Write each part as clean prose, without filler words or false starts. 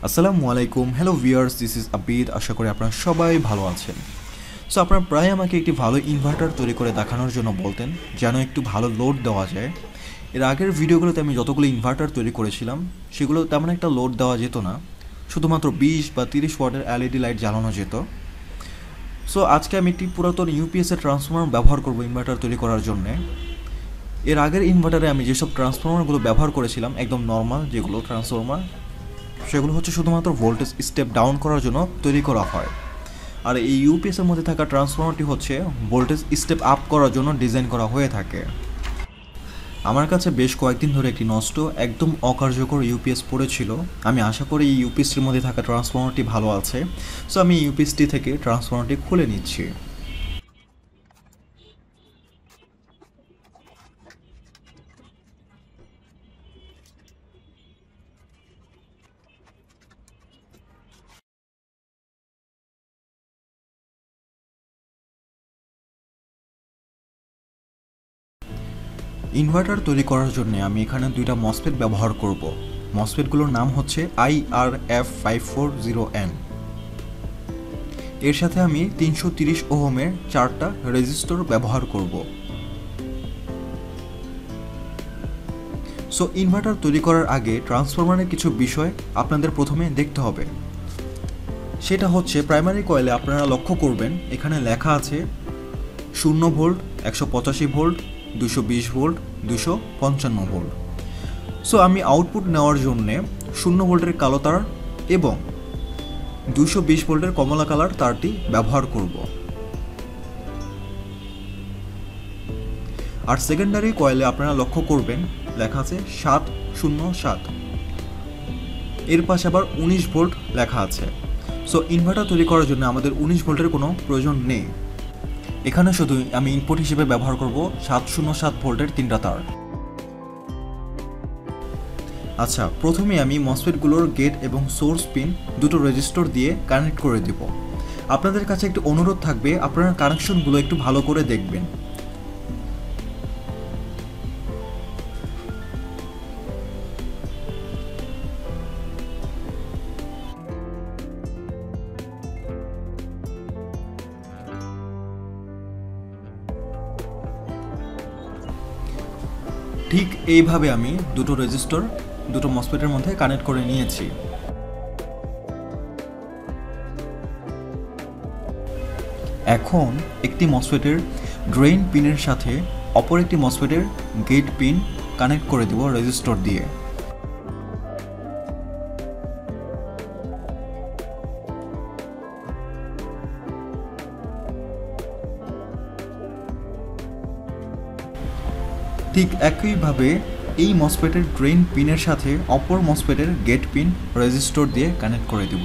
আসসালামু আলাইকুম, hello viewers, this is Abid. আশা করি আপনারা সবাই ভালো আছেন। সো আপনারা প্রায় আমাকে একটি ভালো ইনভার্টার তৈরি করে দেখানোর জন্য বলতেন, যেন একটু ভালো লোড দেওয়া যায়। এর আগের ভিডিওগুলোতে আমি যতগুলো ইনভার্টার তৈরি করেছিলাম সেগুলো তেমন একটা লোড দেওয়া যেত না, শুধুমাত্র 20 বা 30 ওয়াটের এলইডি লাইট জ্বালানো যেত। সো আজকে আমি একটি পুরাতন ইউপিএসের ট্রান্সফর্মার ব্যবহার করব ইনভার্টার তৈরি করার জন্যে। এর আগের ইনভার্টারে আমি যেসব ট্রান্সফর্মারগুলো ব্যবহার করেছিলাম, একদম নর্মাল যেগুলো ট্রান্সফর্মার, সেগুলো হচ্ছে শুধুমাত্র ভোল্টেজ স্টেপ ডাউন করার জন্য তৈরি করা হয়। আর এই ইউপিএসের মধ্যে থাকা ট্রান্সফর্মারটি হচ্ছে ভোল্টেজ স্টেপ আপ করার জন্য ডিজাইন করা হয়ে থাকে। আমার কাছে বেশ কয়েকদিন ধরে একটি নষ্ট একদম অকার্যকর ইউপিএস পড়েছিল। আমি আশা করি এই ইউপিএসটির মধ্যে থাকা ট্রান্সফর্মারটি ভালো আছে। সো আমি ইউপিএসটি থেকে ট্রান্সফর্মারটি খুলে নিচ্ছি। ইনভার্টার তৈরি করার জন্য আমি এখানে দুইটা মসফেট ব্যবহার করব। মসফেটগুলোর নাম হচ্ছে Irf540n। এর সাথে আমি 330 ওহমের 4টা রেজিস্টর ব্যবহার করব। সো ইনভার্টার তৈরি করার আগে ট্রান্সফরমারের কিছু বিষয় আপনাদের প্রথমে দেখতে হবে। সেটা হচ্ছে প্রাইমারি কয়েলে আপনারা লক্ষ্য করবেন এখানে লেখা আছে 0 volt, 185 volt, 220 volt, 255 volt. So আমি আউটপুট নেওয়ার জন্যে 0 ভোল্টের কালো তার এবং 220 ভোল্টের কমলা কালার তারটি ব্যবহার করব। আর সেকেন্ডারি কয়েলে আপনারা লক্ষ্য করবেন লেখা আছে 707, এর পাশে আবার 19 ভোল্ট লেখা আছে। সো ইনভার্টার তৈরি করার জন্য আমাদের 19 ভোল্টের কোনো প্রয়োজন নেই। এখানে শুধু আমি ইনপুট হিসেবে ব্যবহার করব 707 ভোল্টের 3টা তার। আচ্ছা, প্রথমে আমি মসফেটগুলোর গেট এবং সোর্স পিন দুটো রেজিস্টর দিয়ে কানেক্ট করে দেব। আপনাদের কাছে একটু অনুরোধ থাকবে, আপনারা কানেকশনগুলো একটু ভালো করে দেখবেন। ঠিক এইভাবে আমি দুটো রেজিস্টর দুটো মসফেটের মধ্যে কানেক্ট করে নিয়েছি। এখন একটি মসফেটের ড্রেইন পিনের সাথে অপর একটি মসফেটের গেট পিন কানেক্ট করে দেব রেজিস্টর দিয়ে। ঠিক একইভাবে এই মসফেটের ড্রেইন পিনের সাথে অপর মসফেটের গেট পিন রেজিস্টর দিয়ে কানেক্ট করে দেব।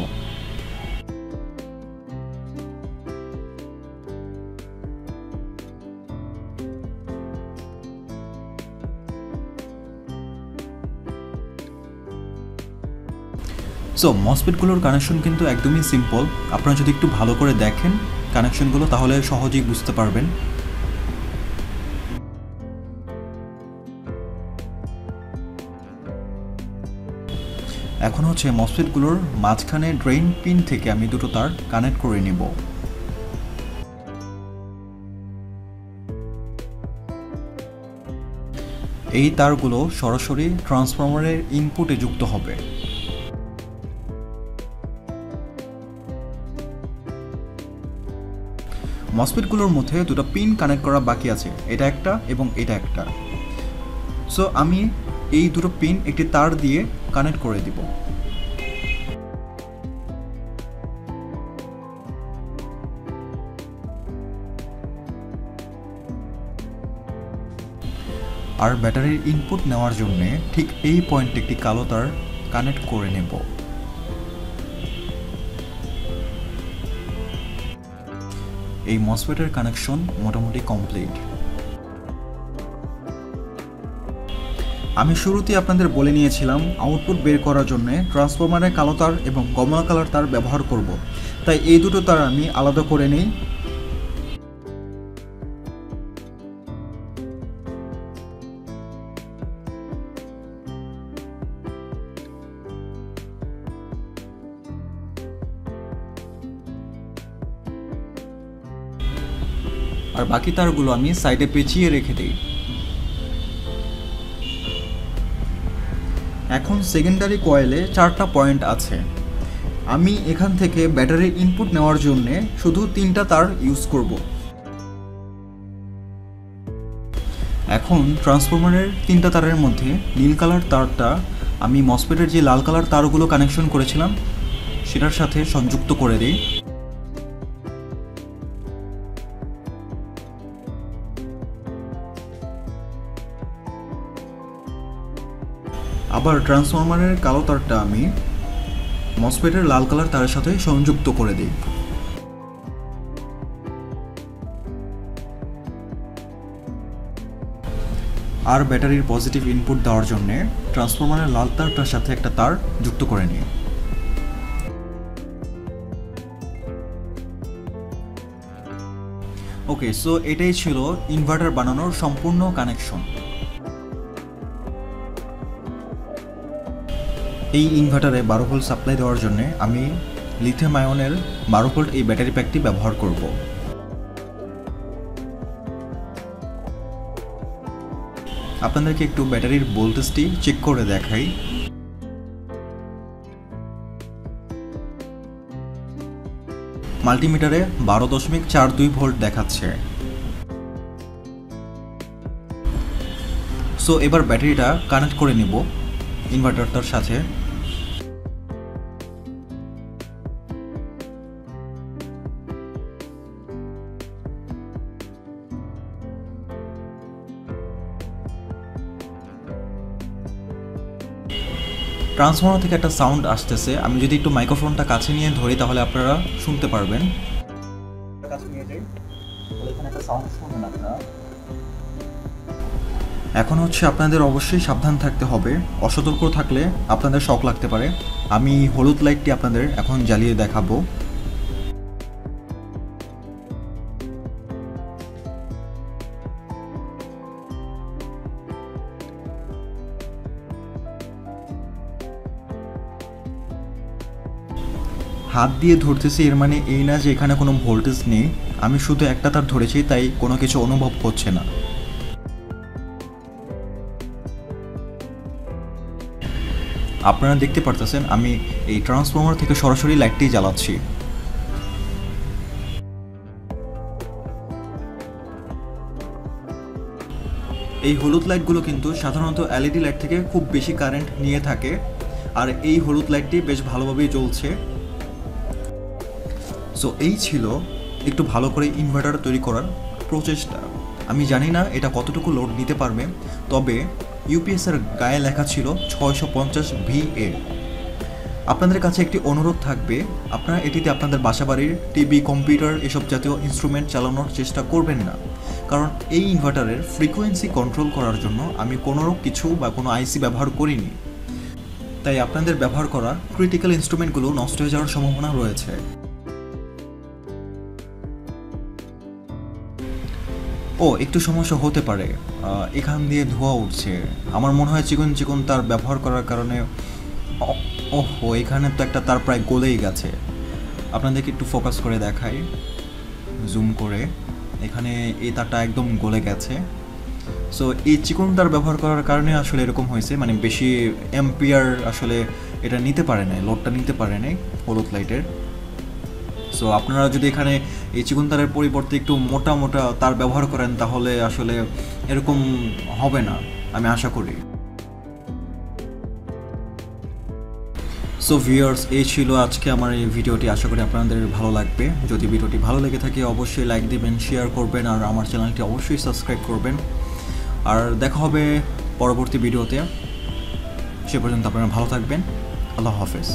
সো মসফেটগুলোর কানেকশন কিন্তু একদমই সিম্পল। আপনারা যদি একটু ভালো করে দেখেন কানেকশনগুলো তাহলে সহজেই বুঝতে পারবেন। এখন হচ্ছে মসফেটগুলোর মাঝখানে ড্রেইন পিন থেকে আমি দুটো তার কানেক্ট করে নেব। এই তারগুলো সরাসরি ট্রান্সফরমারের ইনপুটে যুক্ত হবে। মসফেটগুলোর মধ্যে দুটো পিন কানেক্ট করা বাকি আছে, এটা একটা এবং এটা একটা। সো আমি এই দুটো পিন একটি তার দিয়ে কানেক্ট করে দিব। আর ব্যাটারির ইনপুট নেওয়ার জন্য ঠিক এই পয়েন্টে একটি কালো তার কানেক্ট করে নেব। এই মসফেটের কানেকশন মোটামুটি কমপ্লিট। আমি শুরুতেই আপনাদের বলে নিয়েছিলাম আউটপুট বের করার জন্য ট্রান্সফরমারের কালো তার এবং কমলা কালার তার ব্যবহার করব, তাই এই দুটো তার আমি আলাদা করে নিই। আর বাকি তারগুলো আমি সাইডে পেঁচিয়ে রেখে দিই। এখন সেকেন্ডারি কয়েলে 4টা পয়েন্ট আছে। আমি এখান থেকে ব্যাটারির ইনপুট নেওয়ার জন্য শুধু 3টা তার ইউজ করব। এখন ট্রান্সফরমারের 3টা তারের মধ্যে নীল কালার তারটা আমি মসফেটের যে লাল কালার তারগুলো কানেকশন করেছিলাম সেটার সাথে সংযুক্ত করে দিই। আবার ট্রান্সফরমারের কালো তারটা আমি মসফেটের লাল কালার তারের সাথে সংযুক্ত করে দিই। আর ব্যাটারির পজিটিভ ইনপুট দেওয়ার জন্য ট্রান্সফরমারের লাল তারটার সাথে একটা তার যুক্ত করে নিই। ওকে, সো এটাই ছিল ইনভার্টার বানানোর সম্পূর্ণ কানেকশন। এই ইনভার্টারে 12 ভোল্ট সাপ্লাই দেওয়ার জন্য আমি লিথিয়াম আয়নের 12 ভোল্ট এই ব্যাটারি প্যাকটি ব্যবহার করব। আপনাদেরকে একটু ব্যাটারির ভোল্টেজটি চেক করে দেখাই। মাল্টিমিটারে 12.42 ভোল্ট দেখাচ্ছে। সো এবার ব্যাটারিটা কানেক্ট করে নিব ইনভার্টারটার সাথে। ট্রান্সফরমার থেকে একটা সাউন্ড আসতেছে, আমি যদি একটু মাইক্রোফোনটা কাছে নিয়ে ধরি তাহলে আপনারা শুনতে পারবেন। এখন হচ্ছে আপনাদের অবশ্যই সাবধান থাকতে হবে, অসতর্ক থাকলে আপনাদের শক লাগতে পারে। আমি হলুদ লাইটটি আপনাদের এখন জ্বালিয়ে দেখাবো। হাত দিয়ে ধরতেছি এর মানে এই না যে এখানে কোনো ভোল্টেজ নেই, আমি শুধু একটা তার ধরেছি তাই কোনো কিছু অনুভব হচ্ছে না। আপনারা দেখতে পারতেছেন আমি এই ট্রান্সফরমার থেকে সরাসরি লাইটটি জ্বালাচ্ছি। এই হলুদ লাইটগুলো কিন্তু সাধারণত এলইডি লাইট থেকে খুব বেশি কারেন্ট নিয়ে থাকে, আর এই হলুদ লাইটটি বেশ ভালোভাবেই জ্বলছে। সো এই ছিল একটু ভালো করে ইনভার্টার তৈরি করার প্রচেষ্টা। আমি জানি না এটা কতটুকু লোড নিতে পারবে, তবে ইউপিএসের গায়ে লেখা ছিল 650 VA। আপনাদের কাছে একটি অনুরোধ থাকবে, আপনারা এটিতে আপনাদের বাসাবাড়ির টিভি, কম্পিউটার এসব জাতীয় ইনস্ট্রুমেন্ট চালানোর চেষ্টা করবেন না, কারণ এই ইনভার্টারের ফ্রিকোয়েন্সি কন্ট্রোল করার জন্য আমি কোনো কিছু বা কোনো আইসি ব্যবহার করিনি, তাই আপনাদের ব্যবহার করা ক্রিটিক্যাল ইনস্ট্রুমেন্টগুলো নষ্ট হয়ে যাওয়ার সম্ভাবনা রয়েছে। ও একটু সমস্যা হতে পারে, এখান দিয়ে ধোঁয়া উঠছে, আমার মনে হয় চিকন চিকন তার ব্যবহার করার কারণে। ওহো, এখানে তো একটা তার প্রায় গলেই গেছে। আপনাদেরকে একটু ফোকাস করে দেখাই, জুম করে, এখানে এই তারটা একদম গলে গেছে। সো এই চিকন তার ব্যবহার করার কারণে আসলে এরকম হয়েছে, মানে বেশি অ্যাম্পিয়ার আসলে এটা নিতে পারে নাই, লোডটা নিতে পারে নাই হলুদ লাইটের। সো আপনারা যদি এখানে এই চিকন তারের পরিবর্তে একটু মোটা মোটা তার ব্যবহার করেন তাহলে আসলে এরকম হবে না, আমি আশা করি। সো ভিউয়ার্স, এই ছিল আজকে আমার এই ভিডিওটি, আশা করি আপনাদের ভালো লাগবে। যদি ভিডিওটি ভালো লেগে থাকে অবশ্যই লাইক দিবেন, শেয়ার করবেন, আর আমার চ্যানেলটি অবশ্যই সাবস্ক্রাইব করবেন। আর দেখা হবে পরবর্তী ভিডিওতে, সে পর্যন্ত আপনারা ভালো থাকবেন। আল্লাহ হাফেজ।